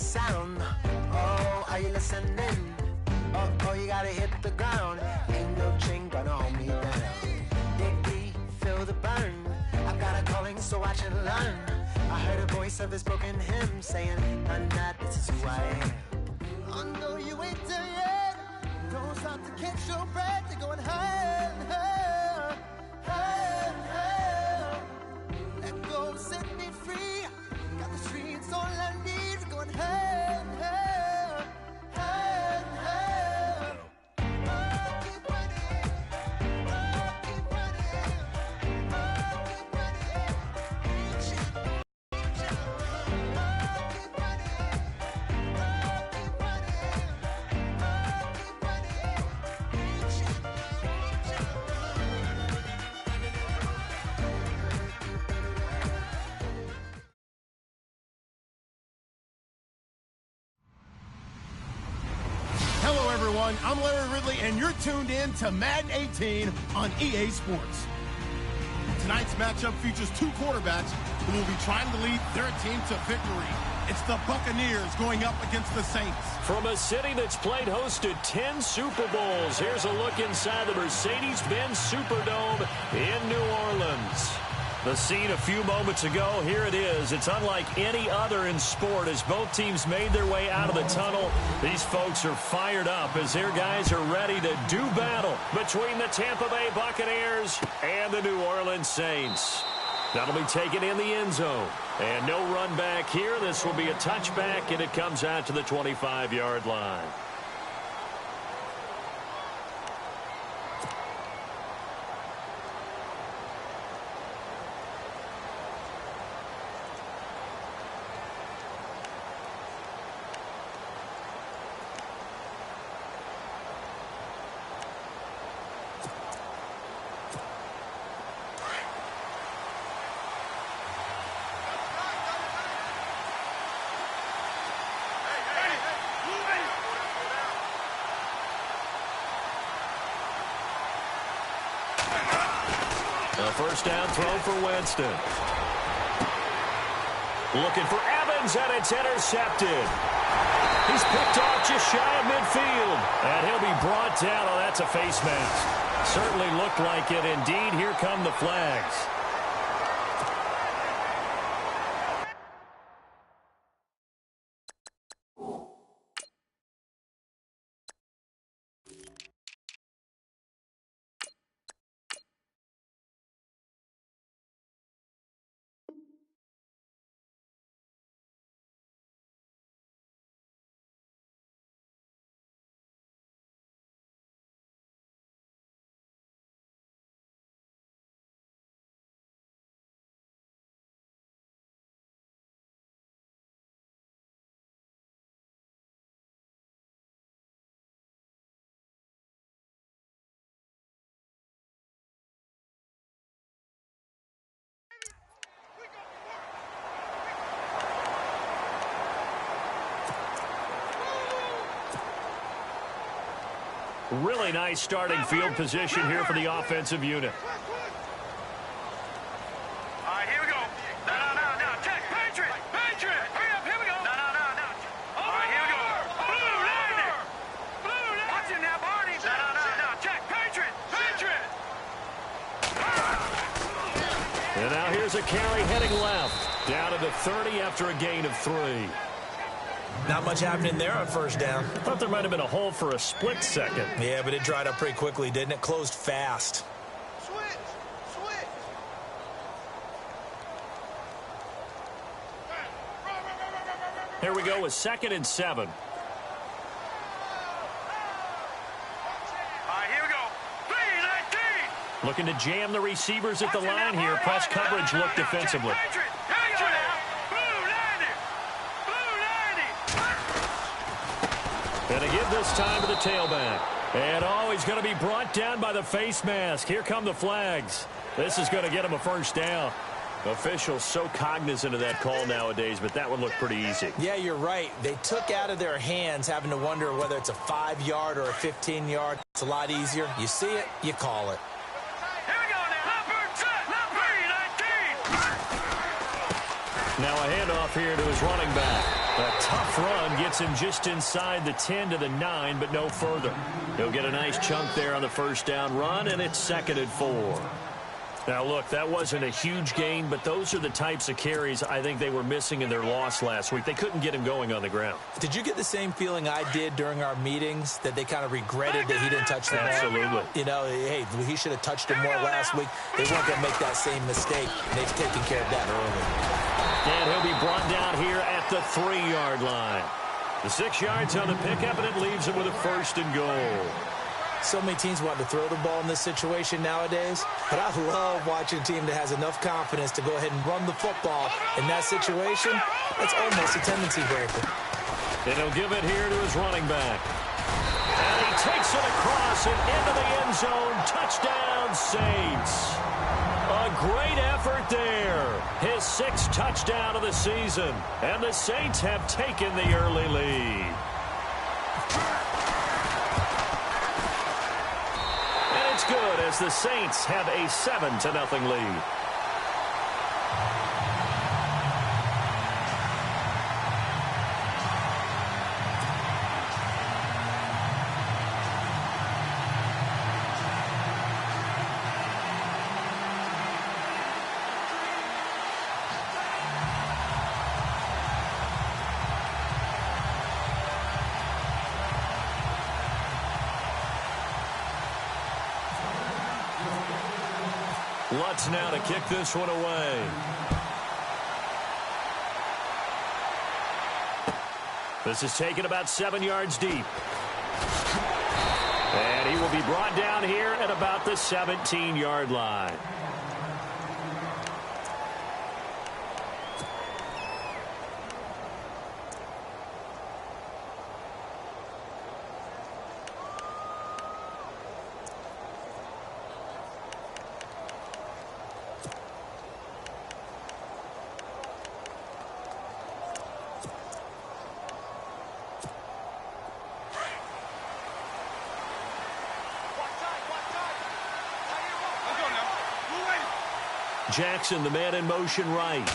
sound. Oh, are you listening? Oh, you gotta hit the ground. Ain't no chain gonna hold me down. Dig deep, feel the burn. I've got a calling, so watch and learn. I heard a voice of this broken hymn saying, "I'm not, this is who I am." I know you ain't there yet. Don't stop to catch your breath. You're going higher and higher, higher and higher. Let go, set me free. Got the streets, all I need. We're going higher and higher, higher and higher. Oh, keep running. Oh, keep running. Oh, keep running. Reach it, reach it. Oh, keep running. Oh, keep running. Oh, keep running. Reach it, reach it. Hello, everyone. I'm Larry Ridley, and you're tuned in to Madden 18 on EA Sports. Tonight's matchup features two quarterbacks who will be trying to lead their team to victory. It's the Buccaneers going up against the Saints. From a city that's played host to 10 Super Bowls, here's a look inside the Mercedes-Benz Superdome in New Orleans. The scene a few moments ago, here it is. It's unlike any other in sport as both teams made their way out of the tunnel. These folks are fired up as their guys are ready to do battle between the Tampa Bay Buccaneers and the New Orleans Saints. That'll be taken in the end zone. And no run back here. This will be a touchback, and it comes out to the 25-yard line. A first down throw for Winston. Looking for Evans, and it's intercepted. He's picked off just shy of midfield. And he'll be brought down. Oh, that's a face mask. Certainly looked like it. Indeed, here come the flags. Really nice starting field position here for the offensive unit. All right, here we go. No. Check. Patriot. Hurry up. Here we go. No. All right, here we go. Blue landing. Watch him now, Barney. No. Check. Patriot. And now here's a carry heading left. Down to the 30 after a gain of 3. Not much happening there on first down. Thought there might have been a hole for a split second. Yeah, but it dried up pretty quickly, didn't it? Closed fast. Switch. Here we go with 2nd and 7. All right, here we go. 3-19. Looking to jam the receivers at the line here. Press coverage look defensively. Patriot. Here we go now. And to give this time to the tailback. And he's going to be brought down by the face mask. Here come the flags. This is going to get him a first down. Officials so cognizant of that call nowadays, but that would look pretty easy. Yeah, you're right. They took out of their hands having to wonder whether it's a 5-yard or a 15-yard. It's a lot easier. You see it, you call it. Here we go now. Number 3-19. Now a handoff here to his running back. A tough run gets him just inside the 10 to the 9, but no further. He'll get a nice chunk there on the first down run, and it's 2nd and 4. Now, look, that wasn't a huge gain, but those are the types of carries I think they were missing in their loss last week. They couldn't get him going on the ground. Did you get the same feeling I did during our meetings, that they kind of regretted that he didn't touch the ball? Absolutely. You know, hey, he should have touched him more last week. They weren't going to make that same mistake, and they've taken care of that early. And he'll be brought down here at the 3-yard line. The 6 yards on the pickup, and it leaves him with a 1st and goal. So many teams want to throw the ball in this situation nowadays, but I love watching a team that has enough confidence to go ahead and run the football. In that situation, that's almost a tendency breaker. And he'll give it here to his running back. And he takes it across and into the end zone. Touchdown, Saints. A great effort there. His 6th touchdown of the season. And the Saints have taken the early lead. Good as the Saints have a 7-0 lead. Lutz now to kick this one away. This is taken about 7 yards deep. And he will be brought down here at about the 17-yard line. Jackson, the man in motion right. The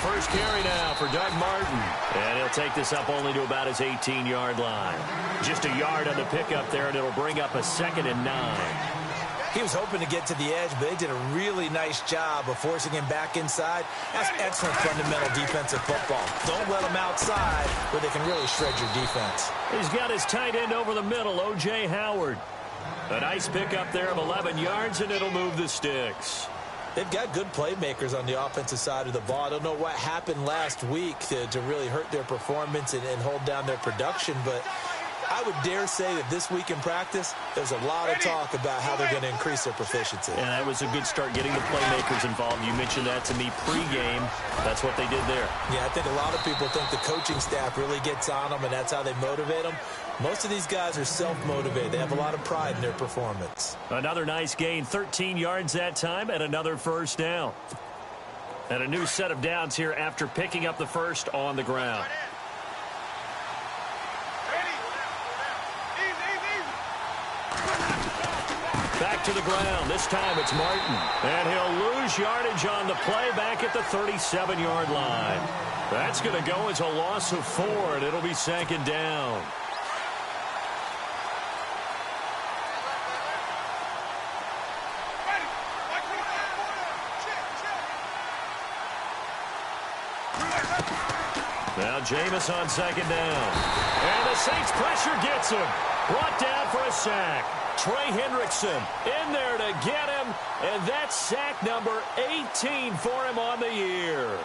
first carry now for Doug Martin. And he'll take this up only to about his 18-yard line. Just a yard on the pickup there, and it'll bring up a 2nd and 9. He was hoping to get to the edge, but they did a really nice job of forcing him back inside. That's excellent fundamental defensive football. Don't let them outside where they can really shred your defense. He's got his tight end over the middle, O.J. Howard. A nice pickup there of 11 yards, and it'll move the sticks. They've got good playmakers on the offensive side of the ball. I don't know what happened last week to really hurt their performance and hold down their production, but I would dare say that this week in practice, there's a lot of talk about how they're going to increase their proficiency. And that was a good start getting the playmakers involved. You mentioned that to me pregame. That's what they did there. Yeah, I think a lot of people think the coaching staff really gets on them, and that's how they motivate them. Most of these guys are self-motivated. They have a lot of pride in their performance. Another nice gain, 13 yards that time, and another first down. And a new set of downs here after picking up the first on the ground. Back to the ground. This time it's Martin. And he'll lose yardage on the play back at the 37-yard line. That's going to go as a loss of 4, and it'll be 2nd down. Now Jameis on 2nd down. And the Saints pressure gets him. Brought down for a sack. Trey Hendrickson in there to get him. And that's sack number 18 for him on the year.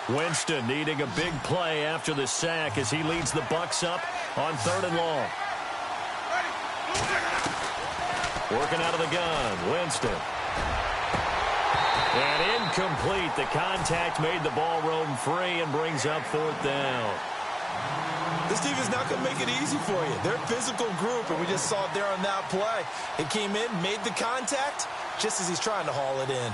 Winston needing a big play after the sack as he leads the Bucs up on 3rd and long. Working out of the gun, Winston. And incomplete. The contact made the ball roam free and brings up 4th down. This team is not going to make it easy for you. They're a physical group, and we just saw it there on that play. It came in, made the contact, just as he's trying to haul it in.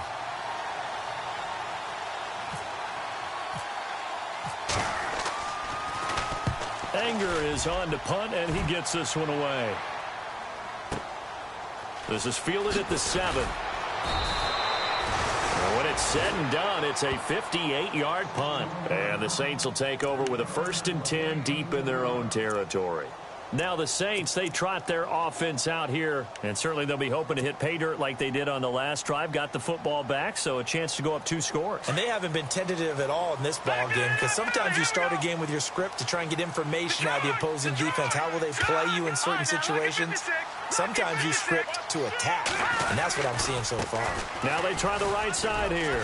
Anger is on to punt, and he gets this one away. This is fielded at the 7. And when it's said and done, it's a 58-yard punt. And the Saints will take over with a 1st and 10 deep in their own territory. Now the Saints, they trot their offense out here, and certainly they'll be hoping to hit pay dirt like they did on the last drive. Got the football back, so a chance to go up 2 scores. And they haven't been tentative at all in this ball game, because sometimes you start a game with your script to try and get information out of the opposing defense. How will they play you in certain situations? Sometimes you script to attack, and that's what I'm seeing so far. Now they try the right side here.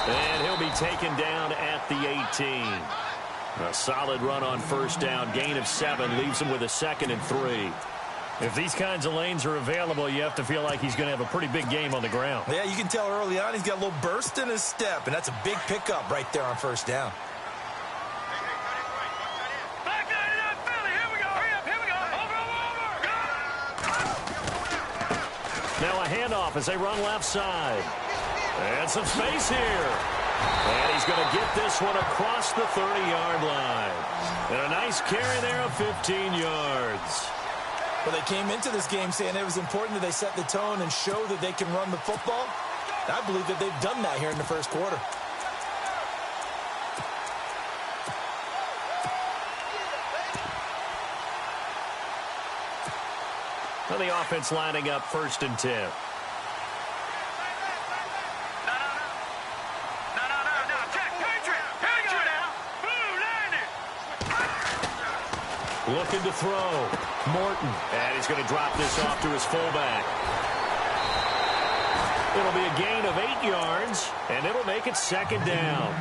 And he'll be taken down at the 18. A solid run on 1st down. Gain of 7 leaves him with a 2nd and 3. If these kinds of lanes are available, you have to feel like he's going to have a pretty big game on the ground. Yeah, you can tell early on he's got a little burst in his step, and that's a big pickup right there on 1st down. Now a handoff as they run left side. And some space here. And he's going to get this one across the 30-yard line. And a nice carry there of 15 yards. Well, they came into this game saying it was important that they set the tone and show that they can run the football. I believe that they've done that here in the 1st quarter. Well, the offense lining up 1st and 10. Looking to throw. Morton. And he's going to drop this off to his fullback. It'll be a gain of 8 yards, and it'll make it 2nd down.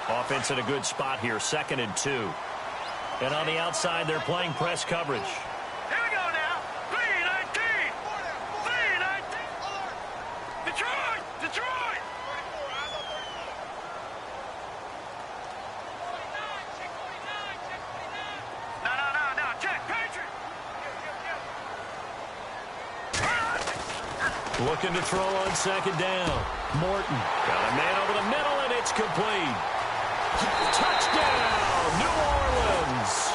Offense in a good spot here, 2nd and 2. And on the outside, they're playing press coverage. Here we go now. 3-19. 3-19. Detroit! Detroit! No. Check. Patriot! Looking to throw on 2nd down. Morton. Got a man over the middle, and it's complete. Touchdown, New Orleans.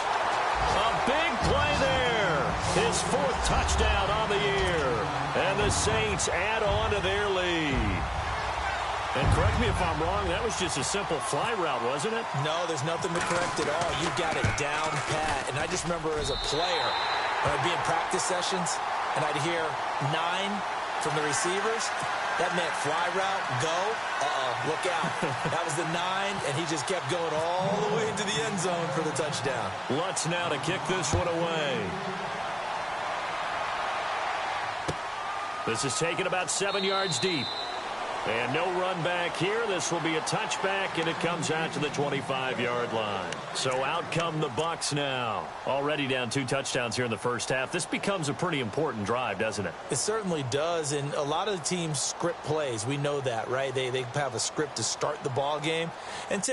A big play there. His 4th touchdown on the year. And the Saints add on to their lead. And correct me if I'm wrong, that was just a simple fly route, wasn't it? No, there's nothing to correct at all. You got it down pat. And I just remember as a player, when I'd be in practice sessions, and I'd hear 9 from the receivers, that meant fly route, go, look out. That was the 9, and he just kept going all the way into the end zone for the touchdown. Lutz now to kick this one away. This is taken about 7 yards deep. And no run back here. This will be a touchback, and it comes out to the 25-yard line. So out come the Bucs now. Already down 2 touchdowns here in the 1st half. This becomes a pretty important drive, doesn't it? It certainly does, and a lot of the teams script plays. We know that, right? They have a script to start the ball game. And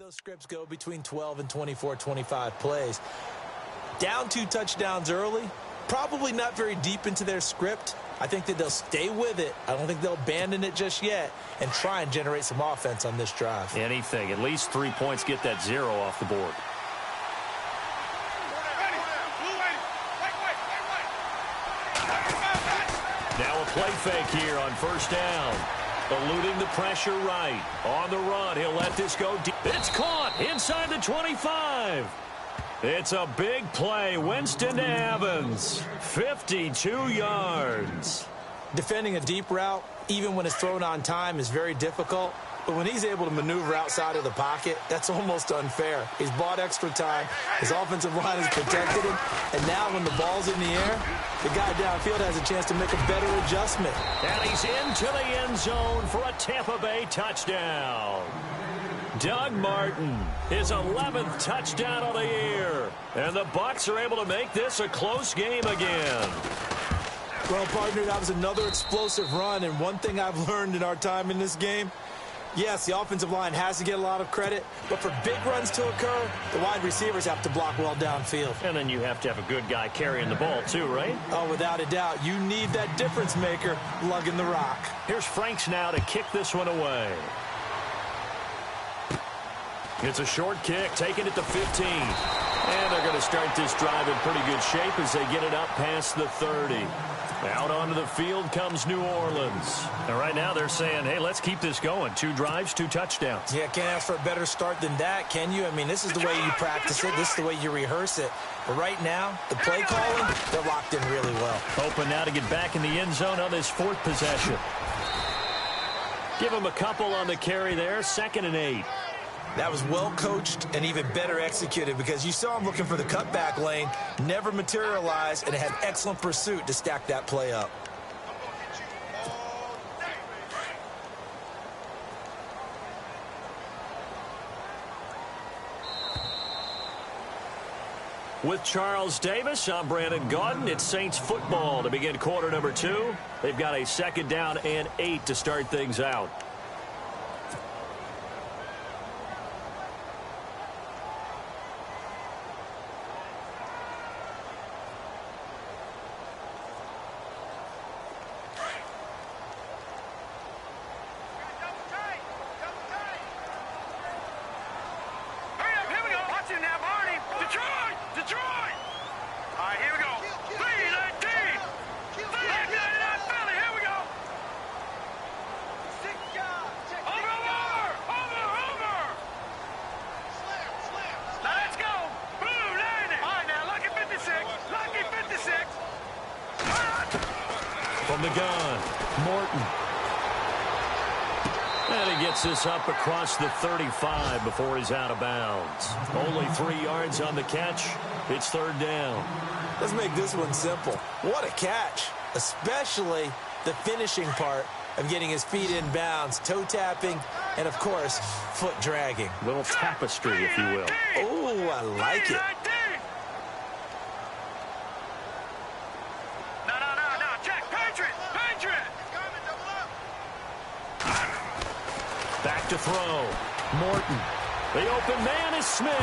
those scripts go between 12 and 24, 25 plays. Down 2 touchdowns early, probably not very deep into their script. I think that they'll stay with it. I don't think they'll abandon it just yet and try and generate some offense on this drive. Anything. At least 3 points, get that 0 off the board. Now a play fake here on first down. Eluding the pressure right. On the run, he'll let this go deep. It's caught inside the 25. It's a big play. Winston to Evans. 52 yards. Defending a deep route, even when it's thrown on time, is very difficult. But when he's able to maneuver outside of the pocket, that's almost unfair. He's bought extra time. His offensive line has protected him. And now when the ball's in the air, the guy downfield has a chance to make a better adjustment. And he's into the end zone for a Tampa Bay touchdown. Doug Martin, his 11th touchdown of the year. And the Bucs are able to make this a close game again. Well, partner, that was another explosive run. And one thing I've learned in our time in this game, yes, the offensive line has to get a lot of credit, but for big runs to occur, the wide receivers have to block well downfield. And then you have to have a good guy carrying the ball too, right? Oh, without a doubt. You need that difference maker lugging the rock. Here's Franks now to kick this one away. It's a short kick, taking it to 15. And they're going to start this drive in pretty good shape as they get it up past the 30. Out onto the field comes New Orleans. And right now they're saying, hey, let's keep this going. 2 drives, 2 touchdowns. Yeah, can't ask for a better start than that, can you? I mean, this is the way you practice it. This is the way you rehearse it. But right now, the play calling, they're locked in really well. Hoping now to get back in the end zone on this 4th possession. Give him a couple on the carry there. 2nd and 8. That was well coached and even better executed because you saw him looking for the cutback lane, never materialized, and had excellent pursuit to stack that play up. With Charles Davis, I'm Brandon Gaudin. It's Saints football to begin quarter number 2. They've got a 2nd down and 8 to start things out. From the gun, Morton. And he gets this up across the 35 before he's out of bounds. Only 3 yards on the catch. It's 3rd down. Let's make this one simple. What a catch, especially the finishing part of getting his feet in bounds, toe tapping, and, of course, foot dragging. Little tapestry, if you will. Oh, I like it. Back to throw. Morton. The open man is Smith.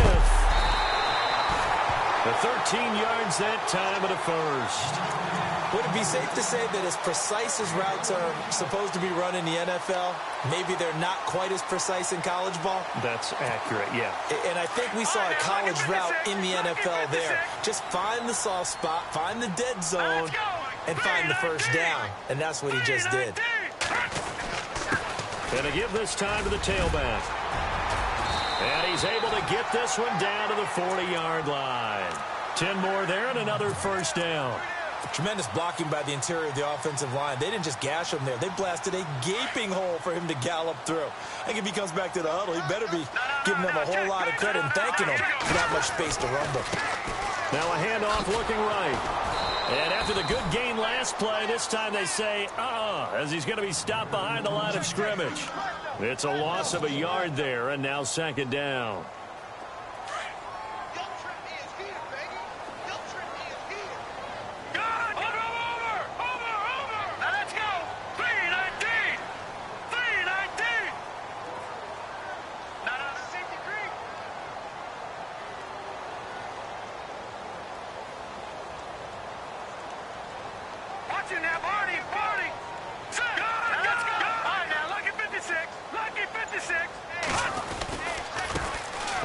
The 13 yards that time of the 1st. Would it be safe to say that as precise as routes are supposed to be run in the NFL, maybe they're not quite as precise in college ball? That's accurate, yeah. And I think we saw a college route in the NFL there. Just find the soft spot, find the dead zone, and find the first down. And that's what he just did. And to give this time to the tailback. And he's able to get this one down to the 40-yard line. 10 more there and another first down. Tremendous blocking by the interior of the offensive line. They didn't just gash him there. They blasted a gaping hole for him to gallop through. I think if he comes back to the huddle, he better be giving them a whole lot of credit and thanking them for that much space to rumble. Now a handoff looking right. And after the good gain last play, this time they say, as he's going to be stopped behind the line of scrimmage. It's a loss of a yard there, and now 2nd down.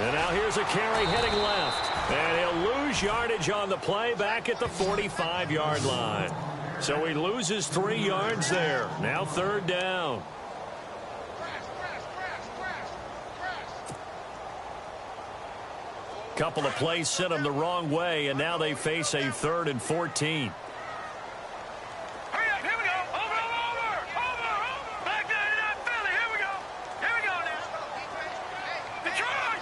And now here's a carry heading left. And he'll lose yardage on the play back at the 45-yard line. So he loses 3 yards there. Now 3rd down. Couple of plays sent them the wrong way, and now they face a 3rd and 14. Hurry up, here we go. Over. Back down in that Philly. Here we go. Here we go now. Detroit.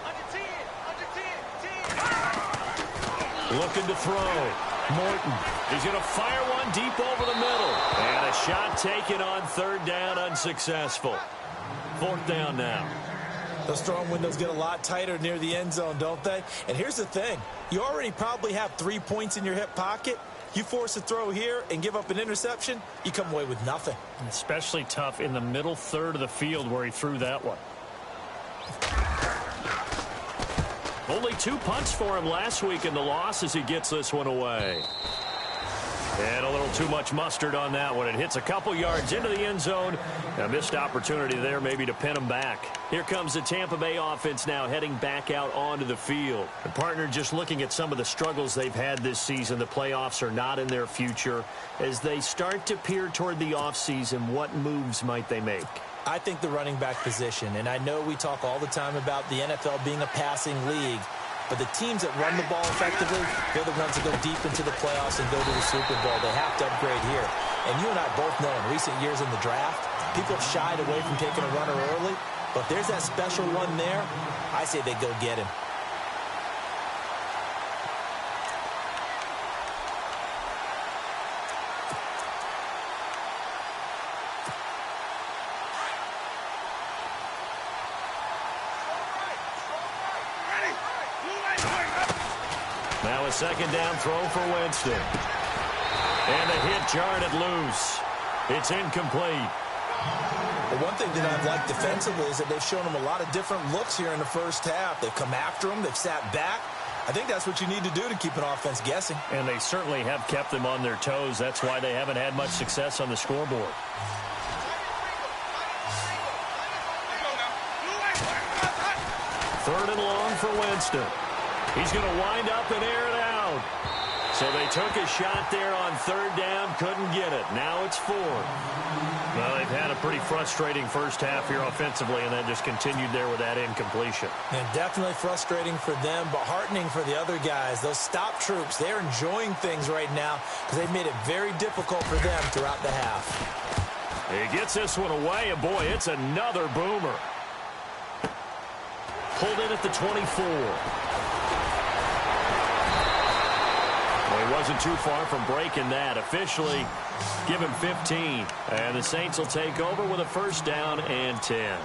Under 10. Looking to throw. Morton. He's going to fire one deep over the middle. And a shot taken on 3rd down, unsuccessful. 4th down now. Those throwing windows get a lot tighter near the end zone, don't they? And here's the thing. You already probably have 3 points in your hip pocket. You force a throw here and give up an interception, you come away with nothing. Especially tough in the middle 3rd of the field where he threw that one. Only 2 punts for him last week in the loss as he gets this one away. And a little too much mustard on that one. It hits a couple yards into the end zone. A missed opportunity there maybe to pin him back. Here comes the Tampa Bay offense now heading back out onto the field. And partner, just looking at some of the struggles they've had this season, the playoffs are not in their future. As they start to peer toward the offseason, what moves might they make? I think the running back position, and I know we talk all the time about the NFL being a passing league, but the teams that run the ball effectively, they're the ones that go deep into the playoffs and go to the Super Bowl. They have to upgrade here. And you and I both know in recent years in the draft, people have shied away from taking a runner early. But if there's that special one there, I say they go get him. Now a 2nd down throw for Winston. And the hit jarred it loose. It's incomplete. Well, one thing that I've liked defensively is that they've shown him a lot of different looks here in the first half. They've come after him. They've sat back. I think that's what you need to do to keep an offense guessing. And they certainly have kept them on their toes. That's why they haven't had much success on the scoreboard. 3rd and long for Winston. He's going to wind up and air it out. So they took a shot there on 3rd down, couldn't get it. Now it's 4th. Well, they've had a pretty frustrating first half here offensively, and then just continued there with that incompletion. And definitely frustrating for them, but heartening for the other guys. Those stop troops, they're enjoying things right now because they've made it very difficult for them throughout the half. He gets this one away, and boy, it's another boomer. Pulled in at the 24. Well, he wasn't too far from breaking that. Officially, give him 15. And the Saints will take over with a 1st down and 10.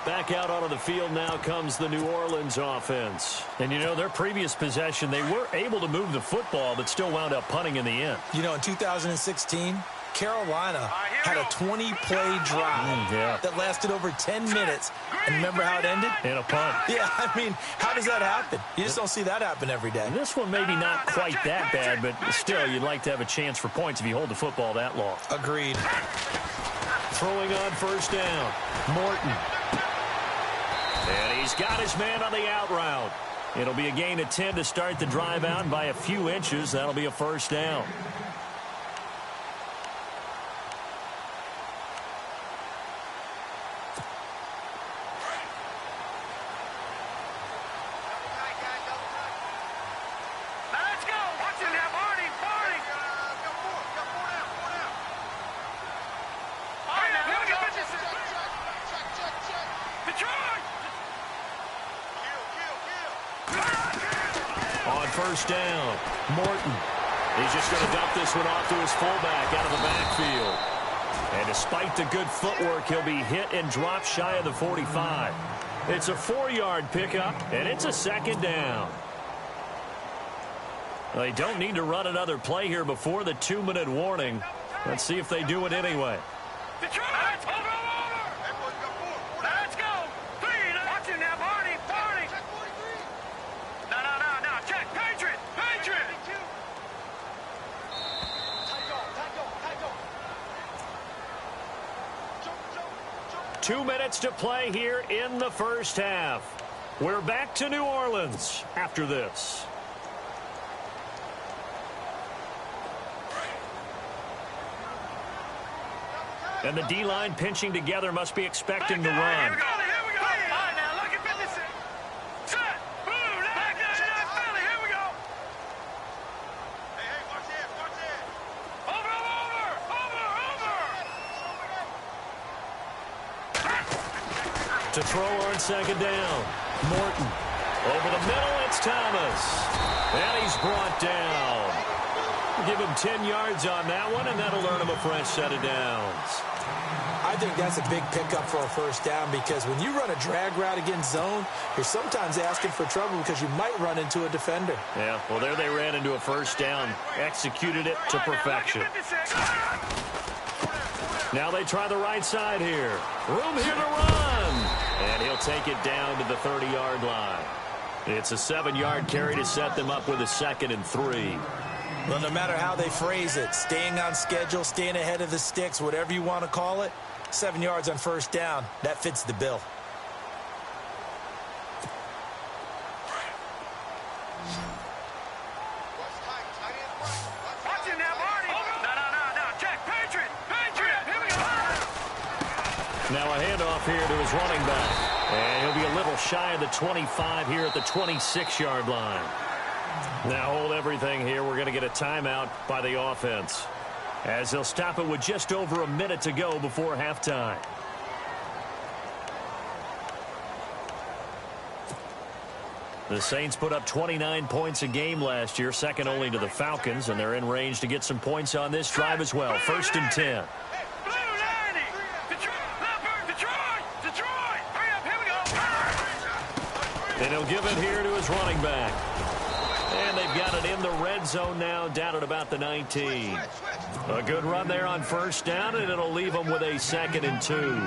Back out onto the field now comes the New Orleans offense. And, you know, their previous possession, they were able to move the football, but still wound up punting in the end. You know, in 2016, Carolina had a 20-play drive that lasted over 10 minutes. And remember how it ended? In a punt. Yeah, I mean, how does that happen? You just don't see that happen every day. And this one maybe not quite that bad, but still, you'd like to have a chance for points if you hold the football that long. Agreed. Throwing on 1st down. Morton. And he's got his man on the out route. It'll be a gain of 10 to start the drive out. By a few inches, that'll be a 1st down. On 1st down, Morton. He's just going to dump this one off to his fullback out of the backfield. And despite the good footwork, he'll be hit and dropped shy of the 45. It's a 4-yard pickup, and it's a 2nd down. They don't need to run another play here before the 2-minute warning. Let's see if they do it anyway. Detroit! Let's go! 3! Watch it now, Barney! Barney! No. Check! Patriot! Patriot! 2 minutes to play here in the first half. We're back to New Orleans after this. And the D-line pinching together must be expecting to run. Here we go. All right, now, look at this. Set. Blue. Back there. Philly. Here we go. Hey, watch it. Over. To throw on second down. Morton. Over the middle, it's Thomas. And he's brought down. Give him 10 yards on that one, and that'll earn him a fresh set of downs. I think that's a big pickup for a first down because when you run a drag route against zone, you're sometimes asking for trouble because you might run into a defender. Yeah, well, there they ran into a first down. Executed it to perfection. Now they try the right side here. Room here to run. And he'll take it down to the 30-yard line. It's a 7-yard carry to set them up with a 2nd and 3. Well, no matter how they phrase it, staying on schedule, staying ahead of the sticks, whatever you want to call it, 7 yards on first down, that fits the bill. Watch him now, Barney. No. Check. Patriot. Here we go. Now a handoff here to his running back. And he'll be a little shy of the 25 here at the 26-yard line. Now hold everything here. We're going to get a timeout by the offense, as they'll stop it with just over a minute to go before halftime. The Saints put up 29 points a game last year, second only to the Falcons, and they're in range to get some points on this drive as well. 1st and 10. And he'll give it here to his running back. And they've got it in the red zone now, down at about the 19. A good run there on first down, and it'll leave them with a 2nd and 2.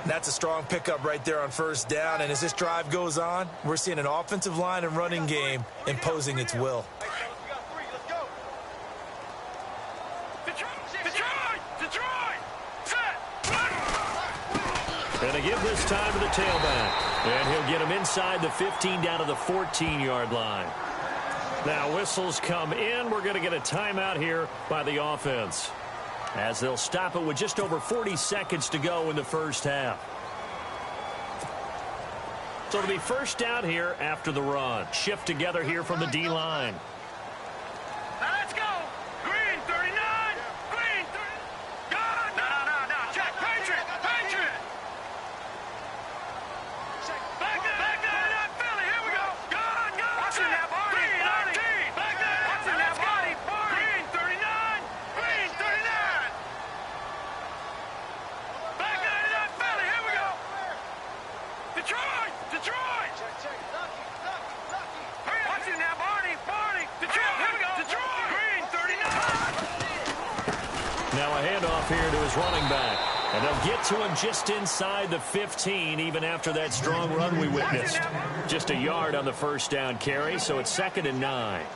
That's a strong pickup right there on first down, and as this drive goes on, we're seeing an offensive line and running game imposing its will. And they give this time to the tailback. And he'll get him inside the 15 down to the 14-yard line. Now whistles come in. We're going to get a timeout here by the offense, as they'll stop it with just over 40 seconds to go in the first half. So it'll be first down here after the run. Shift together here from the D-line. Now let's go. Green 39. Green 30. God. No. Check. Patriot. Back there. Philly. Here we go. God. Watch him now, Barney. Green 19. Back there. Watch him now, Barney. Green 39. Green 39. Back there. Philly. Here we go. Detroit. Watch him now, Barney. Detroit. Here we go. Detroit. Green 39. Now a handoff here to his running back. And they'll get to him just inside the 15, even after that strong run we witnessed. Just a yard on the first down carry, so it's 2nd and 9.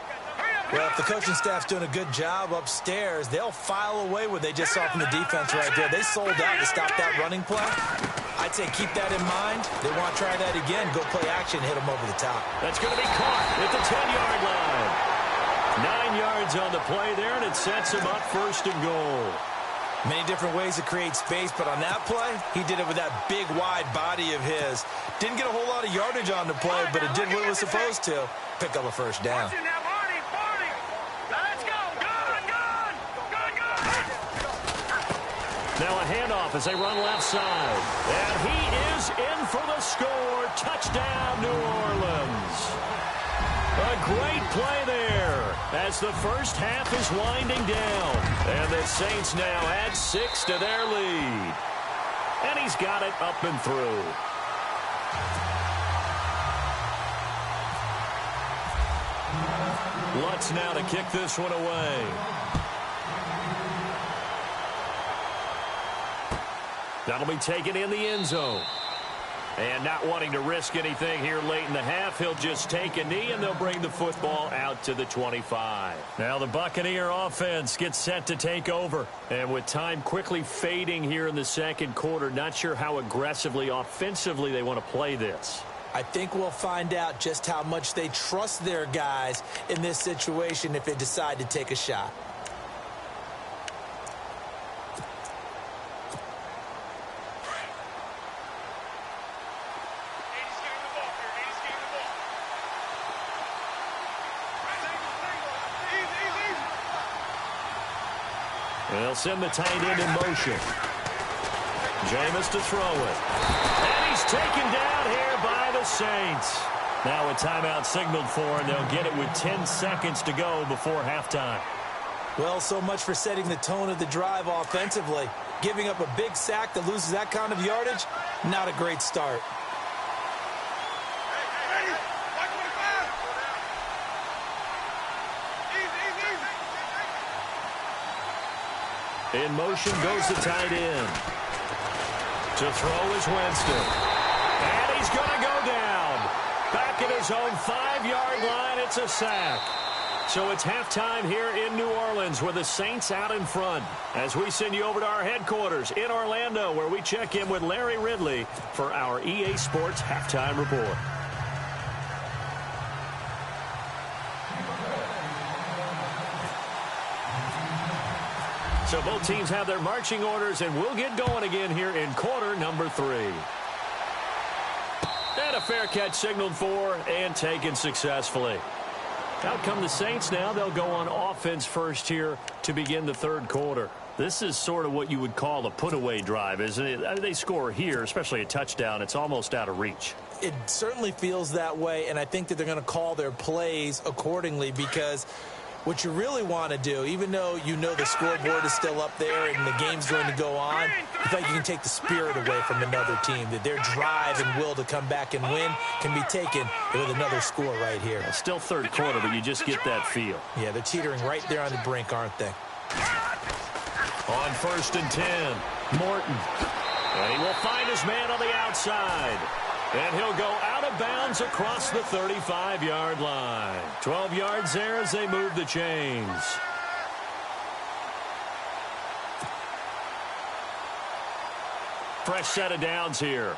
Well, if the coaching staff's doing a good job upstairs, they'll file away what they just saw from the defense right there. They sold out to stop that running play. I'd say keep that in mind. They want to try that again. Go play action, hit them over the top. That's going to be caught at the 10-yard line. 9 yards on the play there, and it sets him up 1st and goal. Many different ways to create space, but on that play, he did it with that big, wide body of his. Didn't get a whole lot of yardage on the play, but it did what it was supposed to. Pick up a first down. Now a handoff as they run left side. And he is in for the score. Touchdown, New Orleans. A great play there as the first half is winding down. And the Saints now add 6 to their lead. And he's got it up and through. Lutz now to kick this one away. That'll be taken in the end zone. And not wanting to risk anything here late in the half, he'll just take a knee, and they'll bring the football out to the 25. Now the Buccaneer offense gets set to take over. And with time quickly fading here in the second quarter, not sure how aggressively, offensively they want to play this. I think we'll find out just how much they trust their guys in this situation if they decide to take a shot. They'll send the tight end in motion. Jameis to throw it. And he's taken down here by the Saints. Now a timeout signaled for, and they'll get it with 10 seconds to go before halftime. Well, so much for setting the tone of the drive offensively. Giving up a big sack that loses that kind of yardage, not a great start. In motion goes the tight end. To throw is Winston. And he's going to go down. Back at his own 5-yard line, it's a sack. So it's halftime here in New Orleans with the Saints out in front. As we send you over to our headquarters in Orlando, where we check in with Larry Ridley for our EA Sports Halftime Report. So both teams have their marching orders, and we'll get going again here in quarter number 3. And a fair catch signaled for and taken successfully. Out come the Saints now. They'll go on offense first here to begin the third quarter. This is sort of what you would call a put-away drive, isn't it? They score here, especially a touchdown. It's almost out of reach. It certainly feels that way, and I think that they're going to call their plays accordingly, because what you really want to do, even though you know the scoreboard is still up there and the game's going to go on, you feel like you can take the spirit away from another team, that their drive and will to come back and win can be taken with another score right here. Well, still third quarter, but you just get that feel. Yeah, they're teetering right there on the brink, aren't they? On 1st and 10, Morton. And he will find his man on the outside. And he'll go out of bounds across the 35-yard line. 12 yards there as they move the chains. Fresh set of downs here.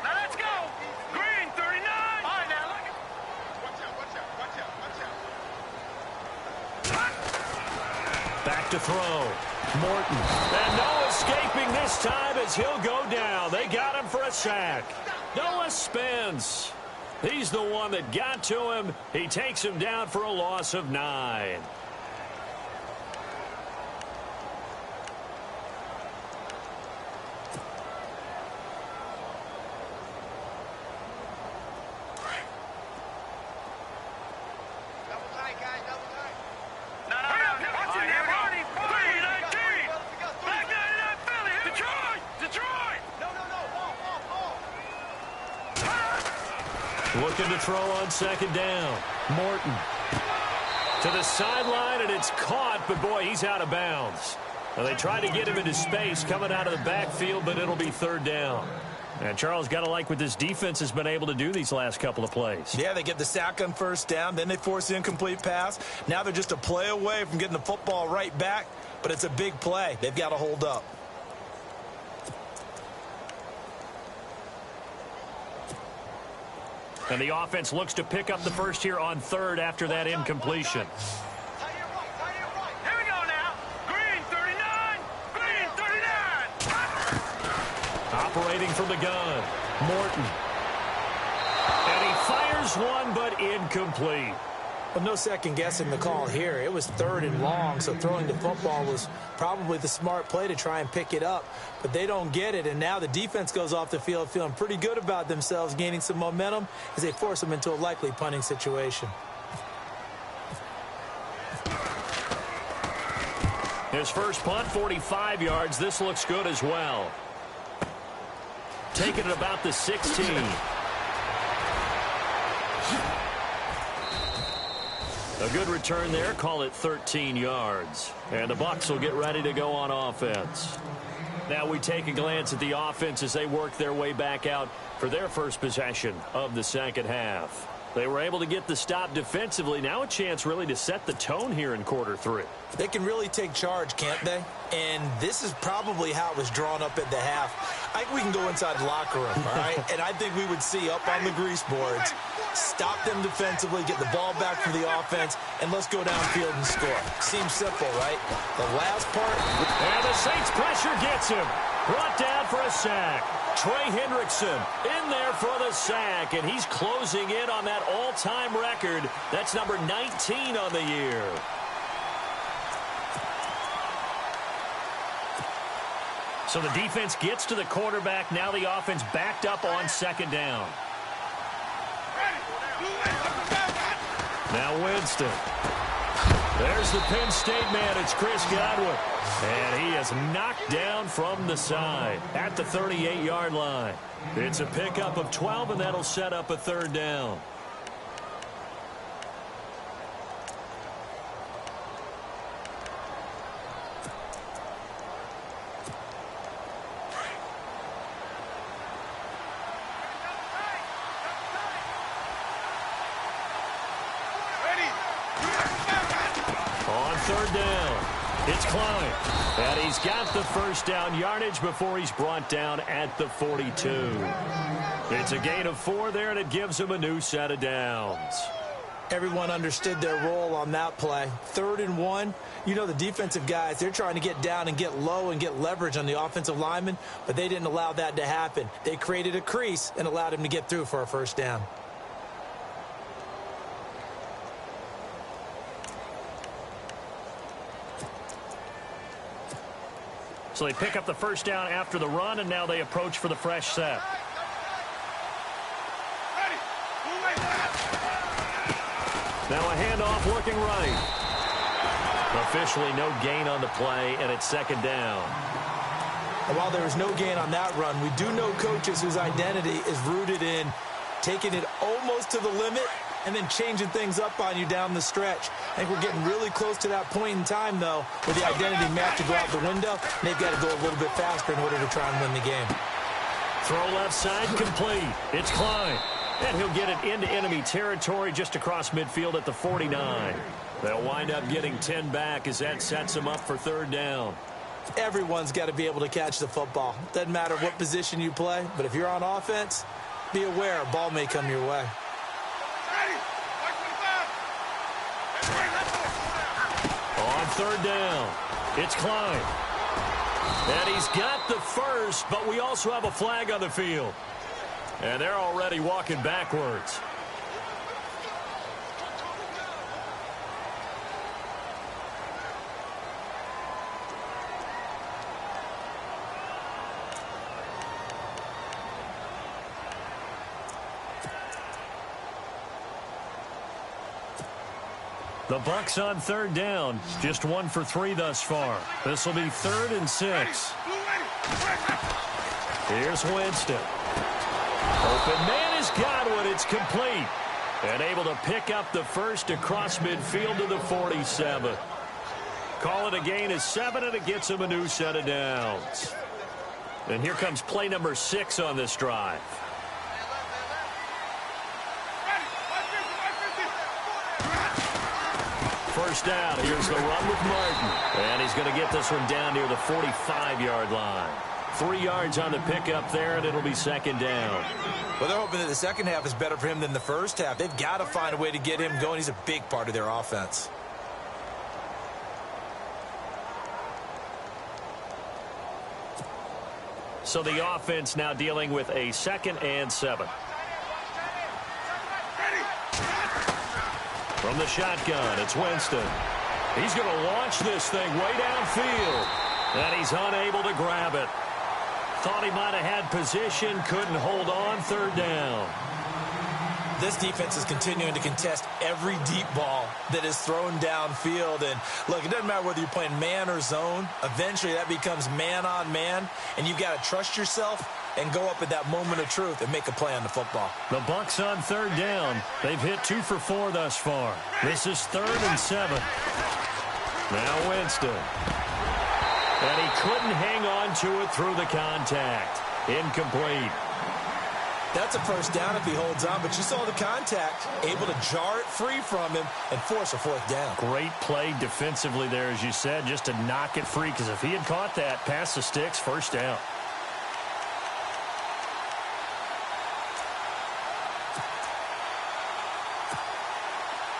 Now let's go. Green, 39. All right, now look. Watch out. Back to throw. Morton. And no escaping this time as he'll go down. They got him for a sack. Noah Spence. He's the one that got to him. He takes him down for a loss of 9. Looking to throw on 2nd down. Morton to the sideline, and it's caught, but boy, he's out of bounds. Well, they tried to get him into space coming out of the backfield, but it'll be 3rd down. And Charles, got to like what this defense has been able to do these last couple of plays. Yeah, they get the sack on 1st down, then they force the incomplete pass. Now they're just a play away from getting the football right back, but it's a big play. They've got to hold up. And the offense looks to pick up the first here on 3rd after that incompletion. Here we go now. Green, 39. Green, 39. Operating from the gun. Morton. And he fires one, but incomplete. Well, no second guessing the call here. It was 3rd and long, so throwing the football was probably the smart play to try and pick it up. But they don't get it, and now the defense goes off the field feeling pretty good about themselves, gaining some momentum as they force them into a likely punting situation. His first punt, 45 yards. This looks good as well. Taking it about the 16. A good return there. Call it 13 yards. And the Bucs will get ready to go on offense. Now we take a glance at the offense as they work their way back out for their first possession of the second half. They were able to get the stop defensively. Now a chance really to set the tone here in quarter three. They can really take charge, can't they? And this is probably how it was drawn up at the half. I think we can go inside the locker room, all right? And I think we would see up on the grease boards, stop them defensively, get the ball back for the offense, and let's go downfield and score. Seems simple, right? The last part. And the Saints pressure gets him. Brought down for a sack. Trey Hendrickson in there for the sack, and he's closing in on that all-time record. That's number 19 on the year. So the defense gets to the quarterback. Now the offense backed up on second down. Now Winston. There's the Penn State man. It's Chris Godwin. And he is knocked down from the side at the 38-yard line. It's a pickup of 12, and that'll set up a third down. Third down. It's Klein. And he's got the first down yardage before he's brought down at the 42. It's a gain of 4 there, and it gives him a new set of downs. Everyone understood their role on that play. 3rd and 1. You know the defensive guys, they're trying to get down and get low and get leverage on the offensive lineman, but they didn't allow that to happen. They created a crease and allowed him to get through for a first down. So they pick up the first down after the run, and now they approach for the fresh set. Now a handoff looking right. Officially no gain on the play, and it's second down. And while there was no gain on that run, we do know coaches whose identity is rooted in taking it almost to the limit and then changing things up on you down the stretch. I think we're getting really close to that point in time, though, where the identity map to go out the window, and they've got to go a little bit faster in order to try and win the game. Throw left side complete. It's Klein. And he'll get it into enemy territory just across midfield at the 49. They'll wind up getting 10 back as that sets them up for third down. Everyone's got to be able to catch the football. Doesn't matter what position you play, but if you're on offense, be aware a ball may come your way. On third down, it's Klein. And he's got the first, but we also have a flag on the field. And they're already walking backwards. The Bucs on third down. Just 1 for 3 thus far. This will be 3rd and 6. Here's Winston. Open man is Godwin. It's complete. And able to pick up the first across midfield to the 47. Call it a gain of 7, and it gets him a new set of downs. And here comes play number 6 on this drive. First down. Here's the run with Martin. And he's going to get this one down near the 45-yard line. 3 yards on the pickup there, and it'll be second down. Well, they're hoping that the second half is better for him than the first half. They've got to find a way to get him going. He's a big part of their offense. So the offense now dealing with a 2nd and 7. From the shotgun, it's Winston. He's going to launch this thing way downfield. And he's unable to grab it. Thought he might have had position, couldn't hold on, third down. This defense is continuing to contest every deep ball that is thrown downfield. And look, it doesn't matter whether you're playing man or zone. Eventually that becomes man on man, and you've got to trust yourself and go up at that moment of truth and make a play on the football. The Bucs on third down. They've hit 2 for 4 thus far. This is 3rd and 7. Now Winston. And he couldn't hang on to it through the contact. Incomplete. That's a first down if he holds on, but you saw the contact, able to jar it free from him and force a 4th down. Great play defensively there, as you said, just to knock it free, because if he had caught that, past the sticks, first down.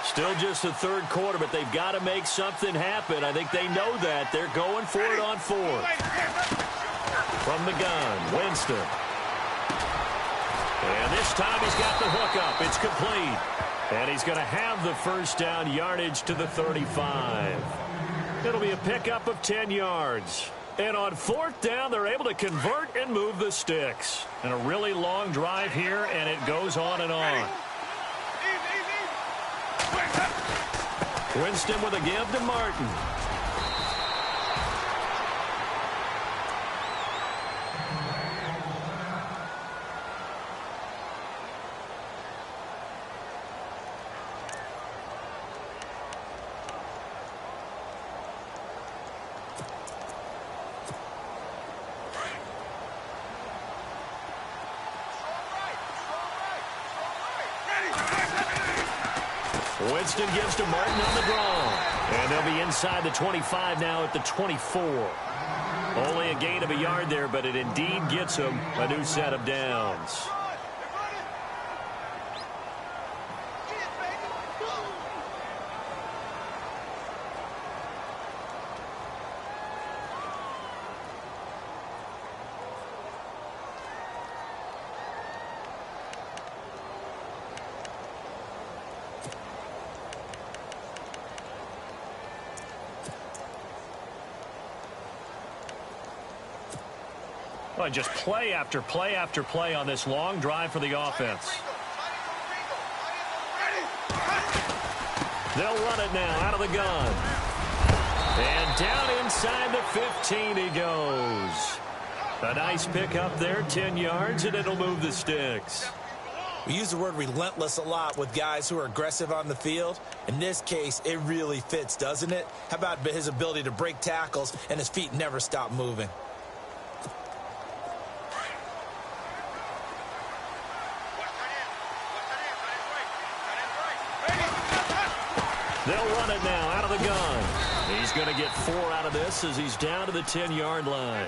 Still just the 3rd quarter, but they've got to make something happen. I think they know that. They're going for it on 4th. From the gun, Winston. And this time he's got the hook up. It's complete. And he's going to have the first down, yardage to the 35. It'll be a pickup of 10 yards. And on 4th down, they're able to convert and move the sticks. And a really long drive here, and it goes on and on. Winston with a give to Martin. Winston gives to Martin on the draw. And they'll be inside the 25 now at the 24. Only a gain of a yard there, but it indeed gets them a new set of downs. Well, just play after play after play on this long drive for the offense. They'll run it now out of the gun. And down inside the 15 he goes. A nice pick up there, 10 yards, and it'll move the sticks. We use the word relentless a lot with guys who are aggressive on the field. In this case, it really fits, doesn't it? How about his ability to break tackles and his feet never stop moving? They'll run it now out of the gun. He's going to get 4 out of this as he's down to the 10-yard line.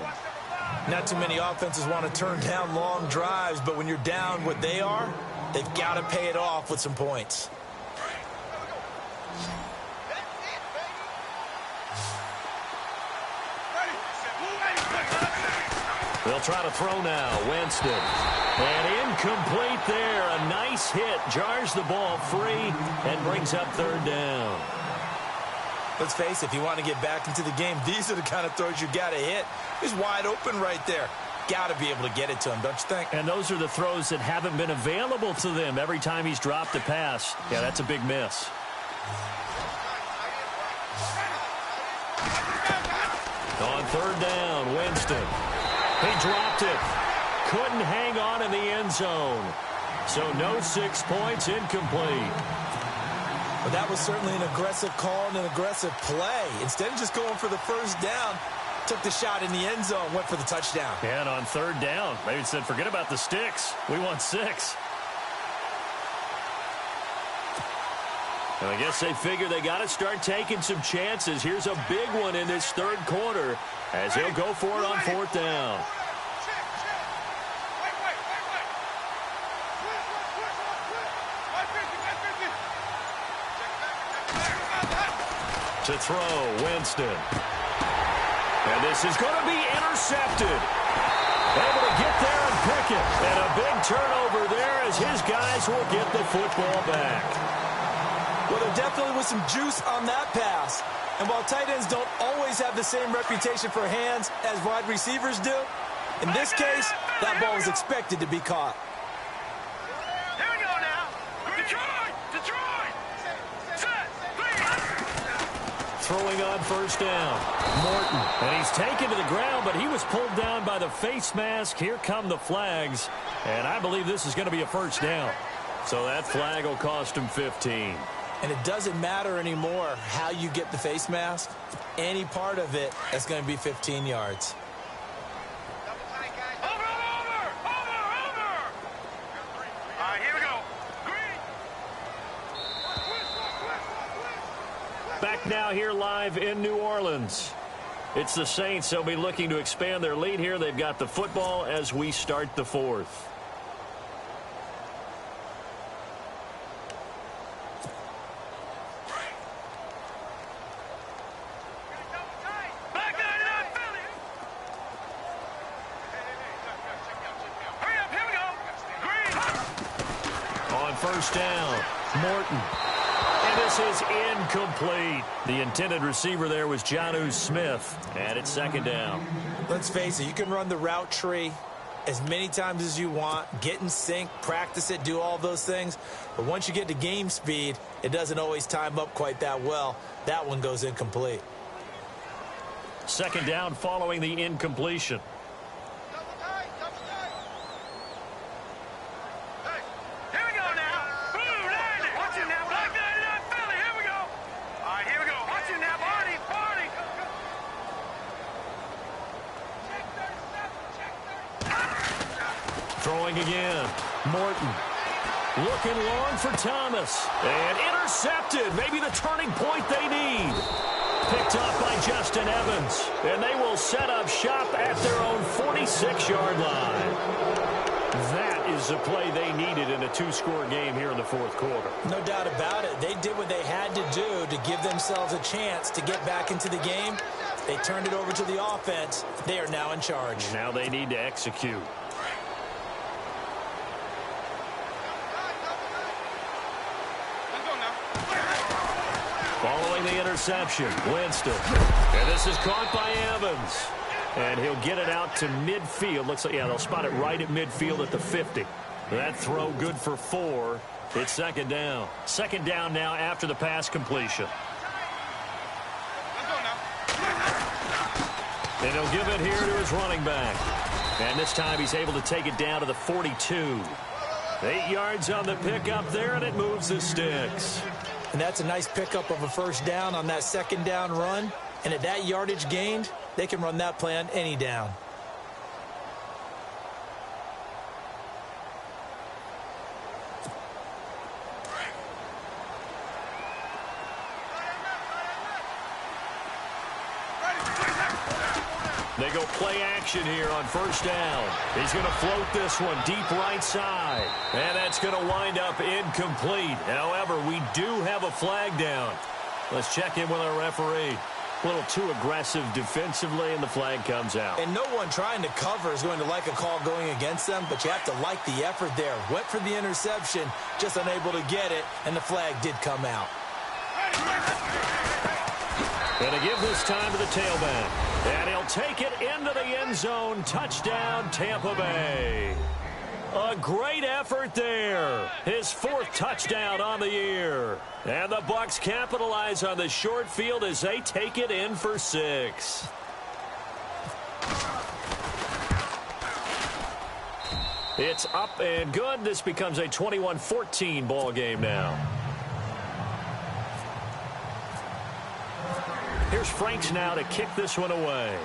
Not too many offenses want to turn down long drives, but when you're down what they are, they've got to pay it off with some points. They'll try to throw now. Winston. And incomplete there. A nice hit. Jars the ball free and brings up 3rd down. Let's face it, if you want to get back into the game, these are the kind of throws you got to hit. He's wide open right there. Got to be able to get it to him, don't you think? And those are the throws that haven't been available to them every time he's dropped a pass. Yeah, that's a big miss. On 3rd down, Winston. He dropped it. Couldn't hang on in the end zone. So no 6 points, incomplete. But that was certainly an aggressive call and an aggressive play. Instead of just going for the first down, took the shot in the end zone, went for the touchdown. And on 3rd down, they said, forget about the sticks. We want 6. And I guess they figure they got to start taking some chances. Here's a big one in this 3rd quarter as he'll go for it on 4th down. To throw, Winston. And this is going to be intercepted. Able to get there and pick it. And a big turnover there as his guys will get the football back. Well, there definitely was some juice on that pass. And while tight ends don't always have the same reputation for hands as wide receivers do, in this case, that ball was expected to be caught. Here we go now. Detroit! Detroit! Set! throwing on first down. Morton. And he's taken to the ground, but he was pulled down by the face mask. Here come the flags. And I believe this is going to be a first down. So that flag will cost him 15. And it doesn't matter anymore how you get the face mask. Any part of it is going to be 15 yards. Back now here live in New Orleans. It's the Saints. They'll be looking to expand their lead here. They've got the football as we start the fourth. On first down, Morton. And this is incomplete. The intended receiver there was Jonnu Smith. And it's second down. Let's face it, you can run the route tree as many times as you want, get in sync, practice it, do all those things. But once you get to game speed, it doesn't always time up quite that well. That one goes incomplete. Second down following the incompletion. Throwing again. Morton. Looking long for Thomas. And intercepted. Maybe the turning point they need. Picked off by Justin Evans. And they will set up shop at their own 46-yard line. That is the play they needed in a two-score game here in the fourth quarter. No doubt about it. They did what they had to do to give themselves a chance to get back into the game. They turned it over to the offense. They are now in charge. Now they need to execute. Following the interception, Winston. And this is caught by Evans. And he'll get it out to midfield. Looks like, yeah, they'll spot it right at midfield at the 50. That throw good for 4. It's second down. Second down now after the pass completion. And he'll give it here to his running back. And this time he's able to take it down to the 42. 8 yards on the pickup there, and it moves the sticks. And that's a nice pickup of a first down on that second down run. And at that yardage gained, they can run that play on any down. They go play action here on first down. He's going to float this one deep right side. And that's going to wind up incomplete. However, we do have a flag down. Let's check in with our referee. A little too aggressive defensively, and the flag comes out. And no one trying to cover is going to like a call going against them, but you have to like the effort there. Went for the interception, just unable to get it, and the flag did come out. Going to give this time to the tailback. And he'll take it into the end zone. Touchdown, Tampa Bay. A great effort there. His 4th touchdown on the year. And the Bucs capitalize on the short field as they take it in for 6. It's up and good. This becomes a 21-14 ball game now. Here's Franks now to kick this one away.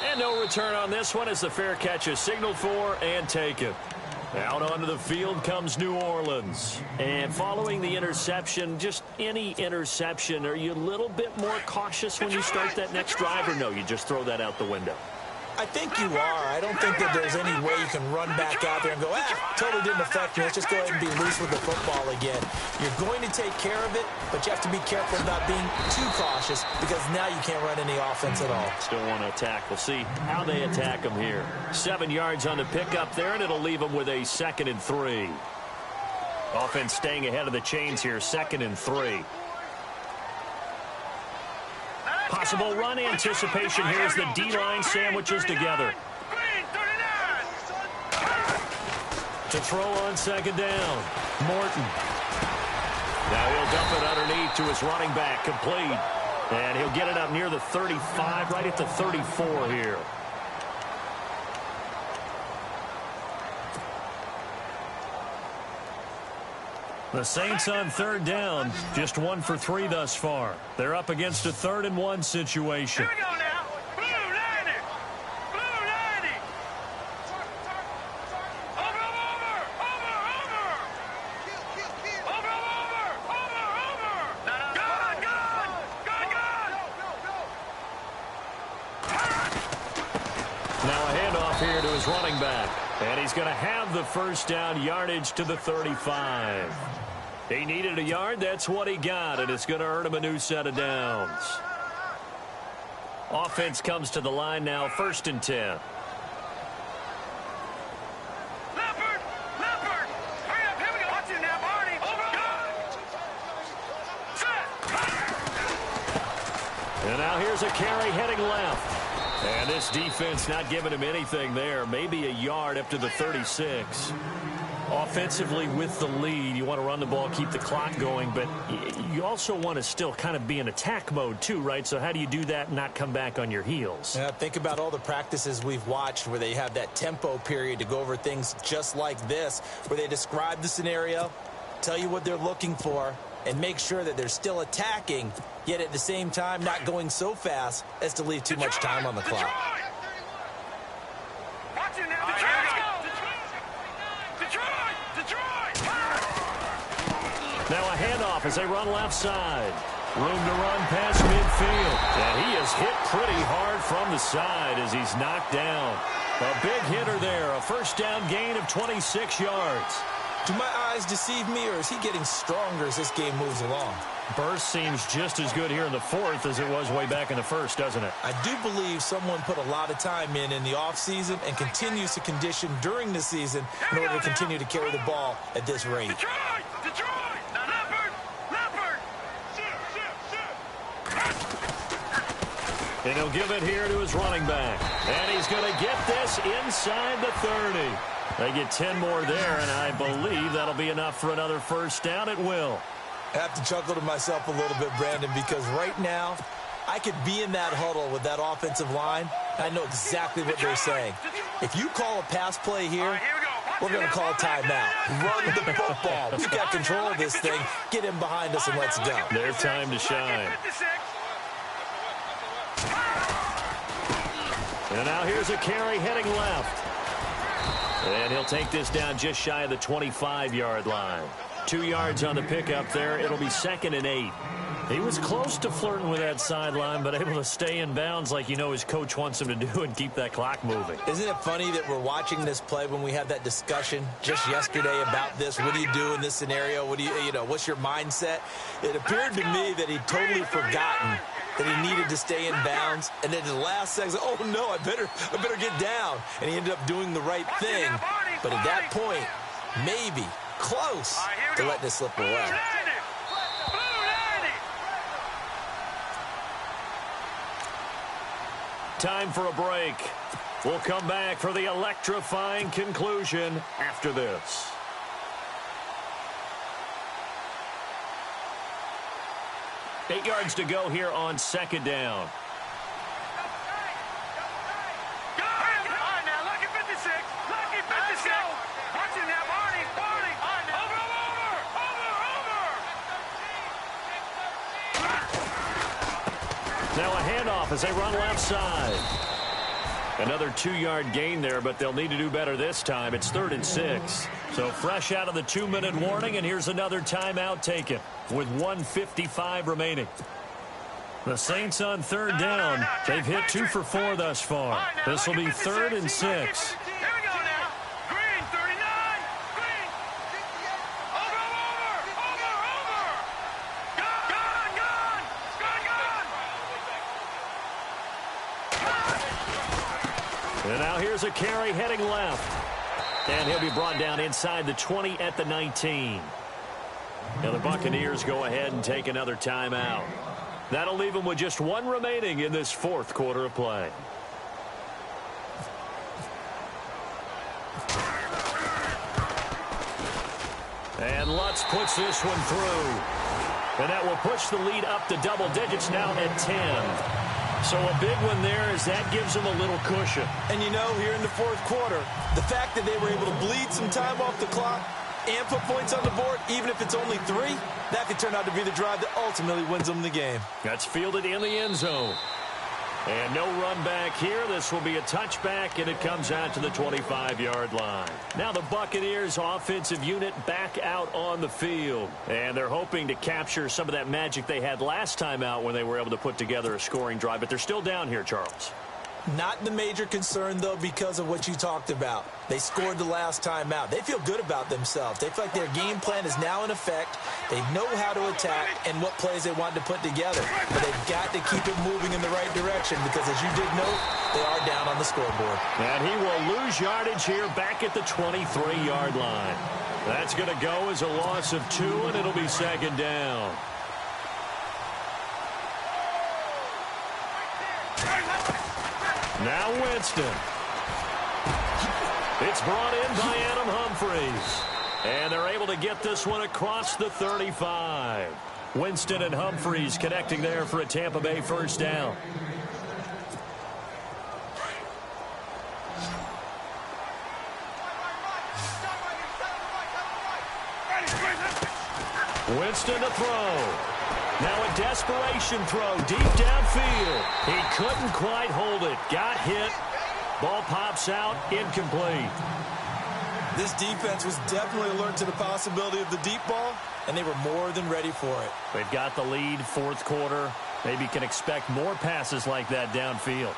And no return on this one as the fair catch is signaled for and taken. Out onto the field comes New Orleans. And following the interception, just any interception, are you a little bit more cautious when you start that next drive, or no, you just throw that out the window? I think you are. I don't think that there's any way you can run back out there and go, totally didn't affect me. Let's just go ahead and be loose with the football again. You're going to take care of it, but you have to be careful about being too cautious because now you can't run any offense at all. Still want to attack. We'll see how they attack them here. 7 yards on the pickup there, and it'll leave them with a 2nd and 3. Offense staying ahead of the chains here, 2nd and 3. Possible run anticipation here as the D-line sandwiches together. To throw on second down, Morton. Now he'll dump it underneath to his running back, complete. And he'll get it up near the 35, right at the 34 here. The Saints on third down, just 1 for 3 thus far. They're up against a 3rd and 1 situation. Here we go now. Blue 90. Blue 90. Over. Now a handoff here to his running back. And he's going to have the first down, yardage to the 35. He needed a yard. That's what he got, and it's going to earn him a new set of downs. Offense comes to the line now, 1st and 10. Leopard. Hurry up. Here we go. Watch it now, Barney. Set. And now here's a carry heading left. And this defense not giving him anything there. Maybe a yard up to the 36. Offensively with the lead, you want to run the ball, keep the clock going, but you also want to still kind of be in attack mode too, right? So how do you do that and not come back on your heels? Yeah, think about all the practices we've watched where they have that tempo period to go over things just like this, where they describe the scenario, tell you what they're looking for, and make sure that they're still attacking, yet at the same time not going so fast as to leave too much time on the clock. Watch it now. Detroit. Now a handoff as they run left side. Room to run past midfield. And he is hit pretty hard from the side as he's knocked down. A big hitter there. A first down gain of 26 yards. Do my eyes deceive me, or is he getting stronger as this game moves along? Burst seems just as good here in the 4th as it was way back in the 1st, doesn't it? I do believe someone put a lot of time in the offseason and continues to condition during the season in order to continue to carry the ball at this rate. Detroit. Now Leopard. And he'll give it here to his running back. And he's going to get this inside the 30. They get 10 more there, and I believe that'll be enough for another first down. It will. I have to chuckle to myself a little bit, Brandon, because right now I could be in that huddle with that offensive line. I know exactly what they're saying. If you call a pass play here, we're going to call a timeout. Run the football. We've got control of this thing. Get him behind us and let's go. Their time to shine. And now here's a carry heading left. And he'll take this down just shy of the 25-yard line. 2 yards on the pickup there. It'll be 2nd and 8. He was close to flirting with that sideline, but able to stay in bounds like you know his coach wants him to do and keep that clock moving. Isn't it funny that we're watching this play when we had that discussion just yesterday about this? What do you do in this scenario? What do you know, what's your mindset? It appeared to me that he'd totally forgotten that he needed to stay in bounds, and then the last second, oh no, I better get down. And he ended up doing the right thing. But at that point, maybe close to letting it slip away. Time for a break. We'll come back for the electrifying conclusion after this. Eight yards to go here on 2nd down. Now a handoff as they run left side. Another 2-yard gain there, but they'll need to do better this time. It's 3rd and 6. So fresh out of the 2-minute warning, and here's another timeout taken with 1:55 remaining. The Saints on 3rd down. They've hit 2 for 4 thus far. This will be 3rd and 6. And now here's a carry heading left. And he'll be brought down inside the 20 at the 19. Now the Buccaneers go ahead and take another timeout. That'll leave them with just 1 remaining in this 4th quarter of play. And Lutz puts this one through. And that will push the lead up to double digits now at 10. So a big one there as that gives them a little cushion. And you know, here in the fourth quarter, the fact that they were able to bleed some time off the clock and put points on the board, even if it's only 3, that could turn out to be the drive that ultimately wins them the game. That's fielded in the end zone. And no run back here. This will be a touchback, and it comes out to the 25-yard line. Now the Buccaneers offensive unit back out on the field. And they're hoping to capture some of that magic they had last time out when they were able to put together a scoring drive. But they're still down here, Charles. Not the major concern, though, because of what you talked about. They scored the last time out. They feel good about themselves. They feel like their game plan is now in effect. They know how to attack and what plays they want to put together. But they've got to keep it moving in the right direction because, as you did note, they are down on the scoreboard. And he will lose yardage here back at the 23-yard line. That's going to go as a loss of 2, and it'll be second down. Now Winston. It's brought in by Adam Humphries. And they're able to get this one across the 35. Winston and Humphries connecting there for a Tampa Bay first down. Winston to throw. Now a desperation throw deep downfield. He couldn't quite hold it. Got hit. Ball pops out. Incomplete. This defense was definitely alert to the possibility of the deep ball, and they were more than ready for it. They've got the lead, fourth quarter. Maybe can expect more passes like that downfield.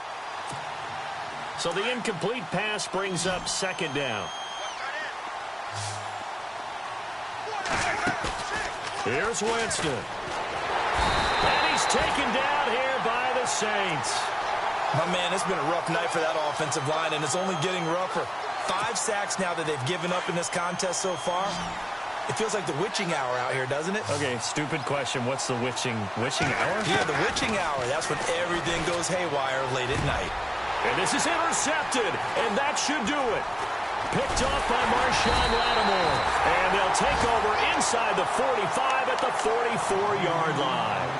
So the incomplete pass brings up second down. Here's Winston. And he's taken down here by the Saints. My man, it's been a rough night for that offensive line, and it's only getting rougher. 5 sacks now that they've given up in this contest so far. It feels like the witching hour out here, doesn't it? Okay, stupid question. What's the witching hour? Yeah, the witching hour. That's when everything goes haywire late at night. And this is intercepted, and that should do it. Picked off by Marshawn Lattimore. And they'll take over inside the 45 at the 44-yard line.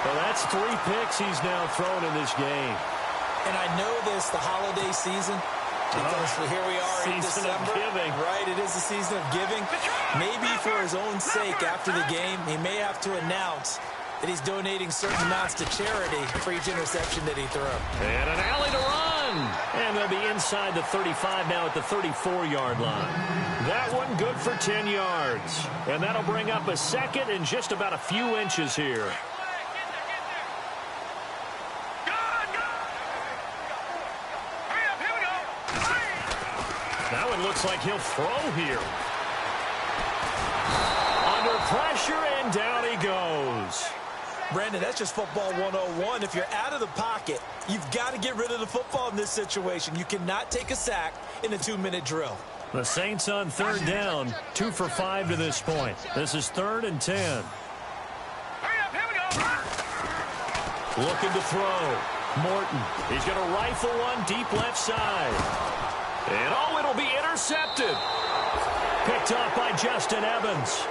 Well, that's 3 picks he's now thrown in this game. And I know this, the holiday season, because here we are in December. Season of giving. Right, it is the season of giving. Maybe for his own sake after the game, he may have to announce that he's donating certain amounts to charity for each interception that he threw. And an alley to run. And they'll be inside the 35 now at the 34-yard line. That one good for 10 yards. And that'll bring up a second and just about a few inches here. Now it looks like he'll throw here. Under pressure, and down he goes. Brandon, that's just football 101. If you're out of the pocket, you've got to get rid of the football in this situation. You cannot take a sack in a 2-minute drill. The Saints on third down, 2 for 5 to this point. This is 3rd and 10. Looking to throw. Morton. He's going to rifle one deep left side. And oh, it'll be intercepted. Picked off by Justin Evans.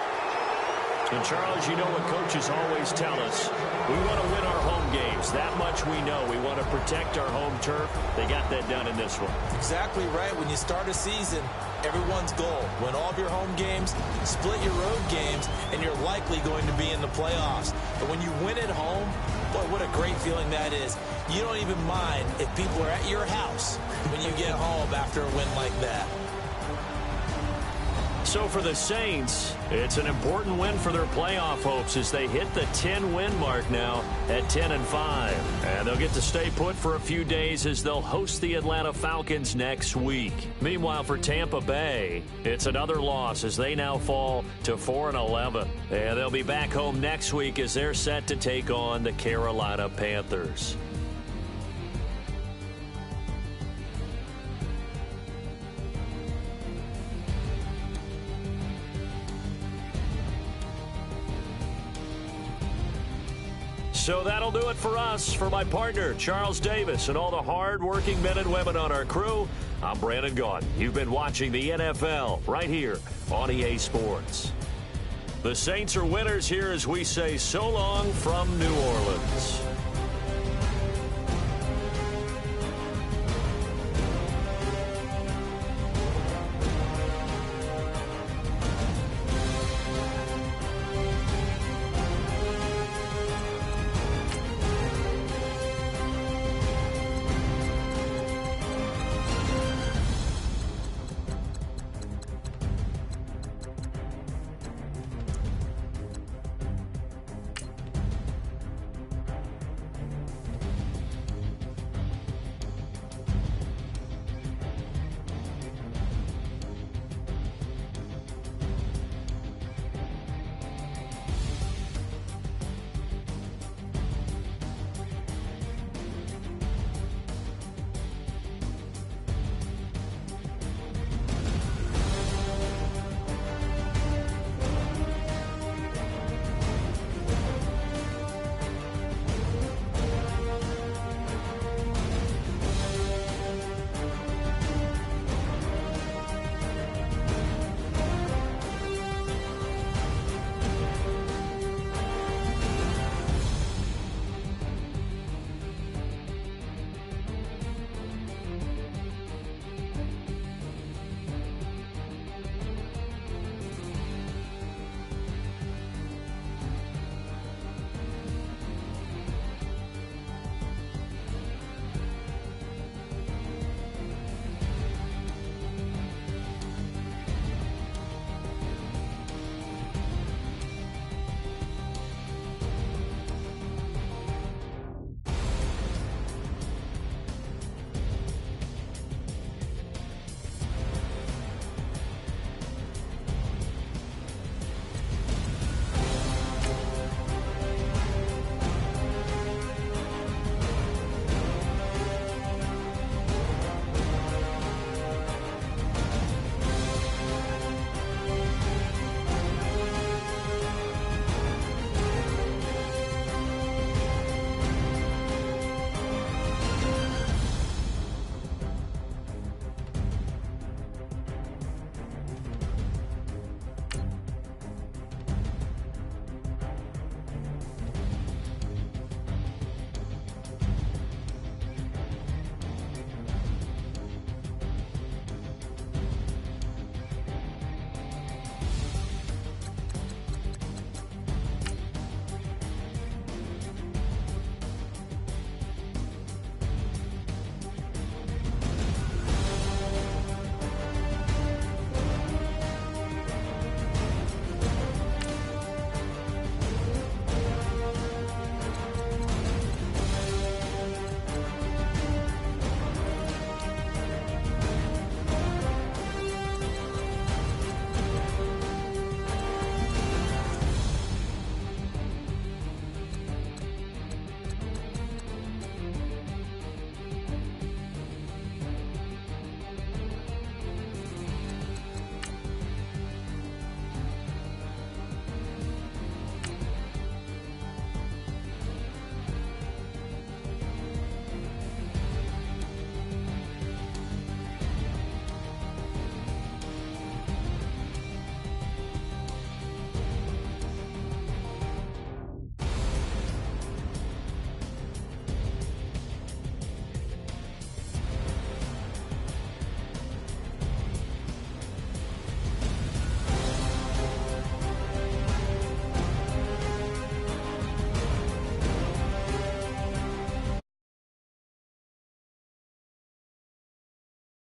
And Charles, you know what coaches always tell us. We want to win our home games. That much we know. We want to protect our home turf. They got that done in this one. Exactly right. When you start a season, everyone's goal, win all of your home games, split your road games, and you're likely going to be in the playoffs. But when you win at home, boy, what a great feeling that is. You don't even mind if people are at your house when you get home after a win like that. So for the Saints, it's an important win for their playoff hopes as they hit the 10-win mark now at 10-5. And they'll get to stay put for a few days as they'll host the Atlanta Falcons next week. Meanwhile, for Tampa Bay, it's another loss as they now fall to 4-11. And they'll be back home next week as they're set to take on the Carolina Panthers. So that'll do it for us. For my partner, Charles Davis, and all the hard-working men and women on our crew, I'm Brandon Gaudin. You've been watching the NFL right here on EA Sports. The Saints are winners here as we say so long from New Orleans.